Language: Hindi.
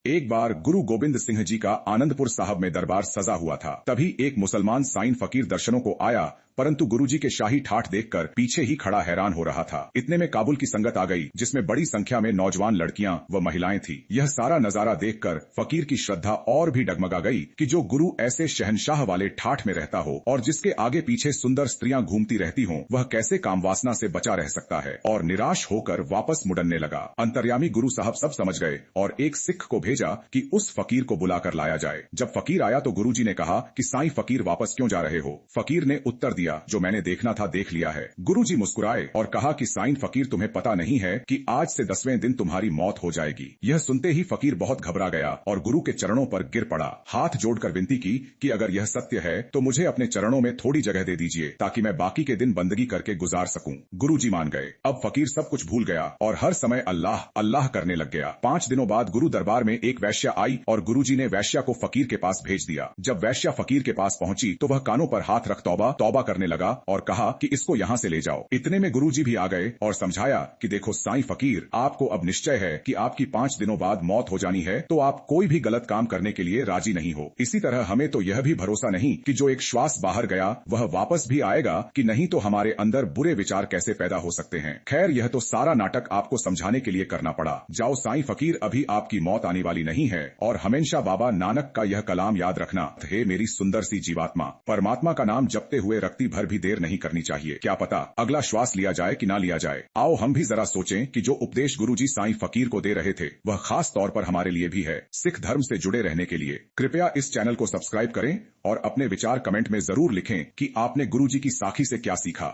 एक बार गुरु गोबिंद सिंह जी का आनंदपुर साहब में दरबार सजा हुआ था। तभी एक मुसलमान साईं फकीर दर्शनों को आया, परंतु गुरुजी के शाही ठाठ देखकर पीछे ही खड़ा हैरान हो रहा था। इतने में काबुल की संगत आ गई, जिसमें बड़ी संख्या में नौजवान लड़कियां व महिलाएं थी। यह सारा नजारा देखकर फकीर की श्रद्धा और भी डगमगा गई कि जो गुरु ऐसे शहंशाह वाले ठाठ में रहता हो और जिसके आगे पीछे सुंदर स्त्रियां घूमती रहती हों, वह कैसे कामवासना से बचा रह सकता है। और निराश होकर वापस मुड़ने लगा। अंतर्यामी गुरु साहब सब समझ गए और एक सिख को भेजा कि उस फकीर को बुलाकर लाया जाए। जब फकीर आया तो गुरुजी ने कहा कि साईं फकीर वापस क्यों जा रहे हो? फकीर ने उत्तर दिया, जो मैंने देखना था देख लिया है। गुरुजी मुस्कुराए और कहा कि साईं फकीर, तुम्हें पता नहीं है कि आज से 10वें दिन तुम्हारी मौत हो जाएगी। यह सुनते ही फकीर बहुत घबरा गया और गुरु के चरणों पर गिर पड़ा। हाथ जोड़कर विनती की कि अगर यह सत्य है तो मुझे अपने चरणों में थोड़ी जगह दे दीजिए, ताकि मैं बाकी के दिन बंदगी करके गुजार सकूं। गुरुजी मान गए। अब फकीर सब कुछ भूल गया और हर समय अल्लाह अल्लाह करने लग गया। 5 दिनों बाद गुरु दरबार में एक वैश्या आई और गुरुजी ने वैश्या को फकीर के पास भेज दिया। जब वैश्या फकीर के पास पहुंची तो वह कानों पर हाथ रख तौबा तौबा करने लगा और कहा कि इसको यहाँ से ले जाओ। इतने में गुरुजी भी आ गए और समझाया कि देखो साईं फकीर, आपको अब निश्चय है कि आपकी 5 दिनों बाद मौत हो जानी है, तो आप कोई भी गलत काम करने के लिए राजी नहीं हो। इसी तरह हमें तो यह भी भरोसा नहीं कि जो एक श्वास बाहर गया वह वापस भी आएगा कि नहीं, तो हमारे अंदर बुरे विचार कैसे पैदा हो सकते हैं। खैर, यह तो सारा नाटक आपको समझाने के लिए करना पड़ा। जाओ साईं फकीर, अभी आपकी मौत आने वाली नहीं है। और हमेशा बाबा नानक का यह कलाम याद रखना, हे मेरी सुंदर सी जीवात्मा, परमात्मा का नाम जपते हुए रत्ती भर भी देर नहीं करनी चाहिए। क्या पता अगला श्वास लिया जाए कि ना लिया जाए। आओ हम भी जरा सोचें कि जो उपदेश गुरुजी साईं फकीर को दे रहे थे वह खास तौर पर हमारे लिए भी है। सिख धर्म से जुड़े रहने के लिए कृपया इस चैनल को सब्सक्राइब करें और अपने विचार कमेंट में जरूर लिखें कि आपने गुरुजी की साखी से क्या सीखा।